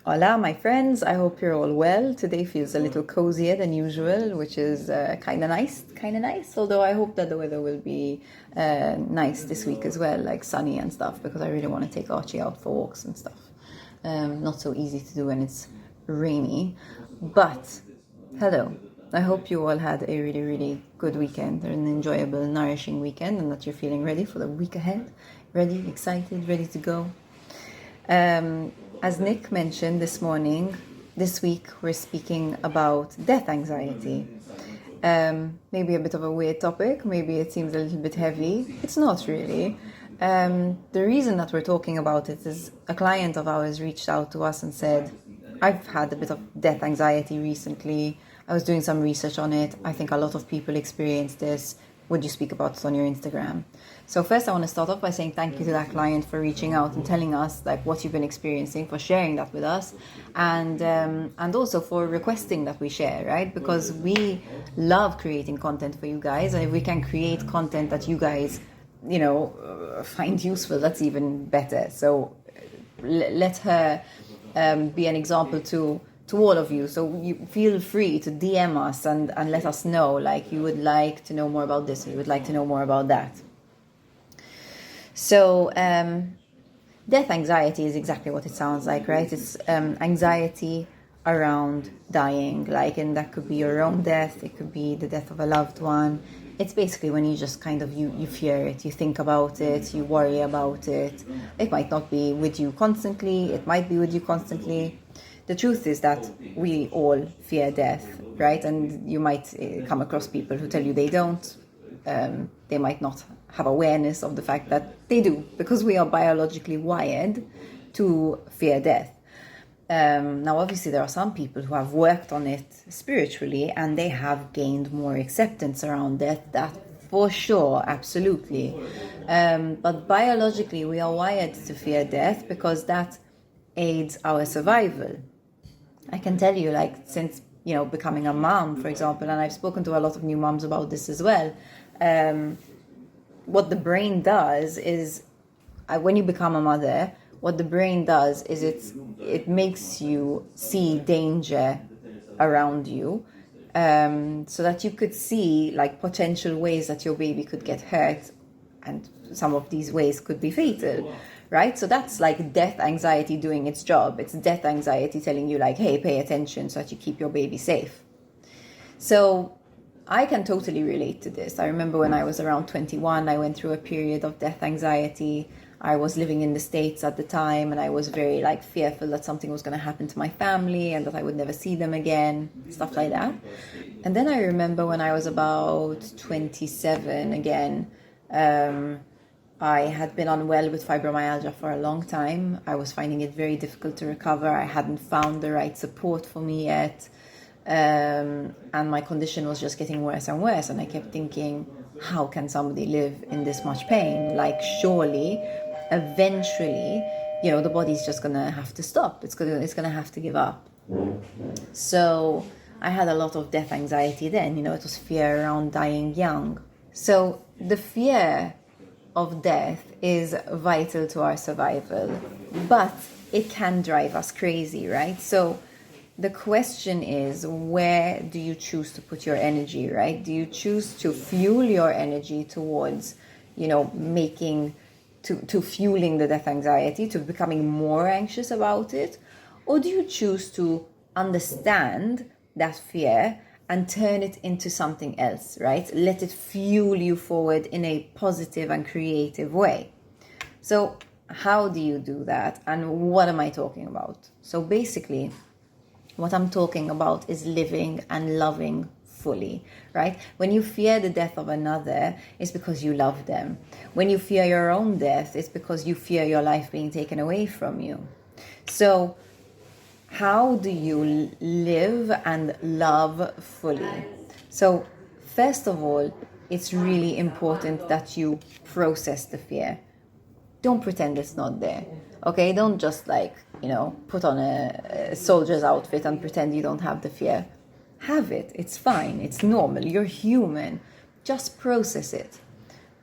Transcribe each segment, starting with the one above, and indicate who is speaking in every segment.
Speaker 1: Hola, my friends. I hope you're all well. Today feels a little cozier than usual, which is kind of nice. Although I hope that the weather will be nice this week as well, like sunny and stuff, because I really want to take Archie out for walks and stuff. Not so easy to do when it's rainy. But hello. I hope you all had a really, really good weekend, an enjoyable, nourishing weekend, and that you're feeling ready for the week ahead. Ready, excited, ready to go. As Nick mentioned this morning, this week we're speaking about death anxiety. Maybe a bit of a weird topic, maybe it seems a little bit heavy. It's not really. The reason that we're talking about it is a client of ours reached out to us and said, I've had a bit of death anxiety recently. I was doing some research on it. I think a lot of people experience this. Would you speak about it on your Instagram? So first I want to start off by saying thank you to that client for reaching out and telling us like what you've been experiencing, for sharing that with us, and also for requesting that we share, right? Because we love creating content for you guys, and if we can create content that you guys, find useful, that's even better. So let her be an example to all of you. So you feel free to DM us and let us know, like, you would like to know more about this, or you would like to know more about that. So death anxiety is exactly what it sounds like, right? It's anxiety around dying, and that could be your own death, it could be the death of a loved one. It's basically when you just kind of, you fear it, you think about it, you worry about it. It might not be with you constantly, it might be with you constantly. The truth is that we all fear death, right? And you might come across people who tell you they don't. They might not have awareness of the fact that they do, because we are biologically wired to fear death. Now, obviously, there are some people who have worked on it spiritually and they have gained more acceptance around death. That for sure, absolutely. But biologically, we are wired to fear death because that aids our survival. I can tell you, since, becoming a mom, for example, and I've spoken to a lot of new moms about this as well, what the brain does is, when you become a mother, what the brain does is it makes you see danger around you, so that you could see, potential ways that your baby could get hurt, and some of these ways could be fatal. Right? So that's death anxiety doing its job. It's death anxiety telling you hey, pay attention so that you keep your baby safe. So I can totally relate to this. I remember when I was around 21, I went through a period of death anxiety. I was living in the States at the time, and I was very fearful that something was going to happen to my family and that I would never see them again, stuff like that. And then I remember when I was about 27 again, I had been unwell with fibromyalgia for a long time. I was finding it very difficult to recover. I hadn't found the right support for me yet. And my condition was just getting worse and worse. And I kept thinking, how can somebody live in this much pain? Surely, eventually, the body's just going to have to stop. It's going to have to give up. So I had a lot of death anxiety then. It was fear around dying young. So the fear of death is vital to our survival, but it can drive us crazy, right? So the question is, where do you choose to put your energy, right? Do you choose to fuel your energy towards, making, to fueling the death anxiety, to becoming more anxious about it? Or do you choose to understand that fear and turn it into something else, right? Let it fuel you forward in a positive and creative way. So how do you do that? And what am I talking about? So basically, what I'm talking about is living and loving fully, right? When you fear the death of another, it's because you love them. When you fear your own death, it's because you fear your life being taken away from you. So how do you live and love fully? So first of all, it's really important that you process the fear. Don't pretend it's not there. Okay? Don't just put on a soldier's outfit and pretend you don't have the fear. Have it. It's fine. It's normal. You're human. Just process it.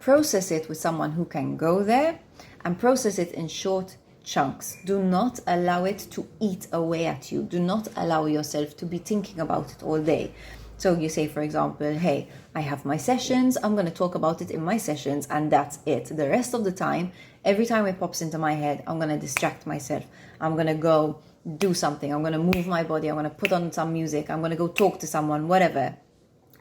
Speaker 1: Process it with someone who can go there, and process it in short chunks. Do not allow it to eat away at you. Do not allow yourself to be thinking about it all day. So you say, for example, hey, I have my sessions, I'm going to talk about it in my sessions, and that's it. The rest of the time, every time it pops into my head, I'm going to distract myself. I'm going to go do something. I'm going to move my body. I'm going to put on some music. I'm going to go talk to someone, whatever.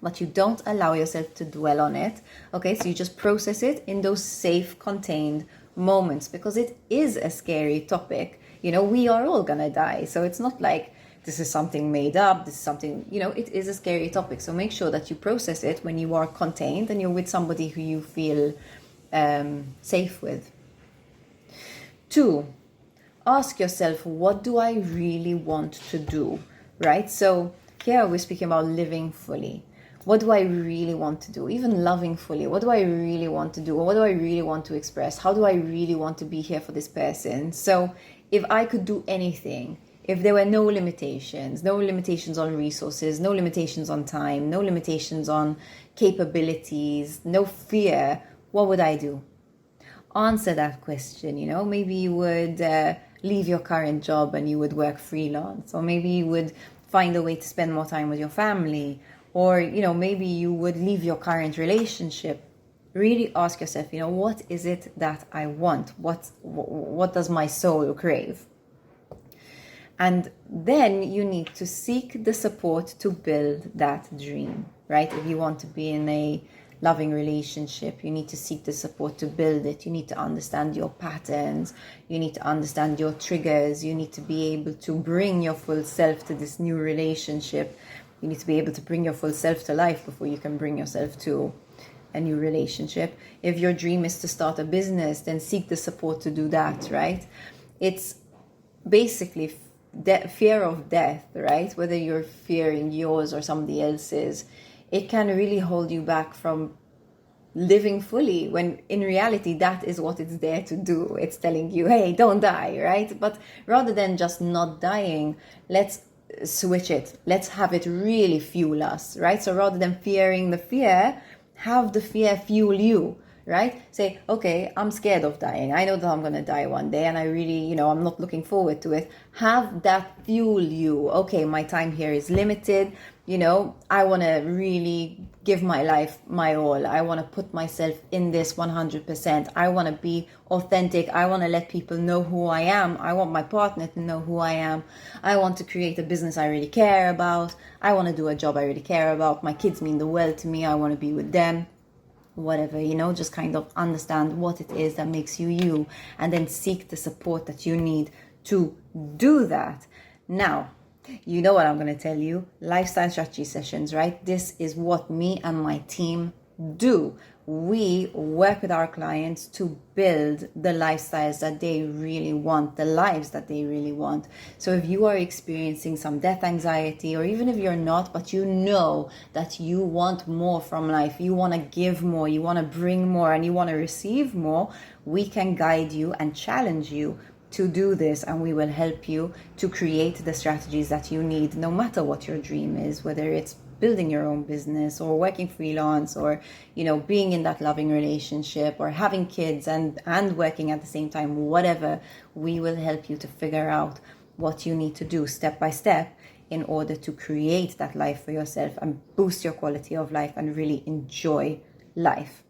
Speaker 1: But you don't allow yourself to dwell on it. Okay, so you just process it in those safe, contained moments, because it is a scary topic. You know, we are all going to die. So it's not like this is something made up, this is something, you know, it is a scary topic. So make sure that you process it when you are contained and you're with somebody who you feel safe with. 2, ask yourself, what do I really want to do, right? So here we're speaking about living fully. What do I really want to do? Even loving fully. What do I really want to do? Or what do I really want to express? How do I really want to be here for this person? So if I could do anything, if there were no limitations on resources, no limitations on time, no limitations on capabilities, no fear, what would I do? Answer that question. You know, maybe you would leave your current job and you would work freelance, or maybe you would find a way to spend more time with your family, or, you know, maybe you would leave your current relationship. Really ask yourself, you know, what is it that I want? What does my soul crave? And then you need to seek the support to build that dream, right? If you want to be in a loving relationship, you need to seek the support to build it. You need to understand your patterns. You need to understand your triggers. You need to be able to bring your full self to this new relationship. You need to be able to bring your full self to life before you can bring yourself to a new relationship. If your dream is to start a business, then seek the support to do that, right? It's basically fear of death, right? Whether you're fearing yours or somebody else's, it can really hold you back from living fully, when in reality that is what it's there to do. It's telling you, hey, don't die, right? But rather than just not dying, let's switch it. Let's have it really fuel us, right? So rather than fearing the fear, have the fear fuel you, right? Say, okay, I'm scared of dying. I know that I'm going to die one day, and I really, you know, I'm not looking forward to it. Have that fuel you. Okay, my time here is limited. You know, I want to really give my life my all. I want to put myself in this 100%. I want to be authentic. I want to let people know who I am. I want my partner to know who I am. I want to create a business I really care about. I want to do a job I really care about. My kids mean the world to me. I want to be with them. Whatever, you know, just kind of understand what it is that makes you you, and then seek the support that you need to do that. Now, you know what I'm going to tell you, lifestyle strategy sessions, right? This is what me and my team do. We work with our clients to build the lifestyles that they really want, the lives that they really want. So if you are experiencing some death anxiety, or even if you're not, but you know that you want more from life, you want to give more, you want to bring more, and you want to receive more, we can guide you and challenge you to do this, and we will help you to create the strategies that you need, no matter what your dream is, whether it's building your own business or working freelance, or, you know, being in that loving relationship, or having kids and working at the same time. Whatever, we will help you to figure out what you need to do step by step in order to create that life for yourself and boost your quality of life and really enjoy life.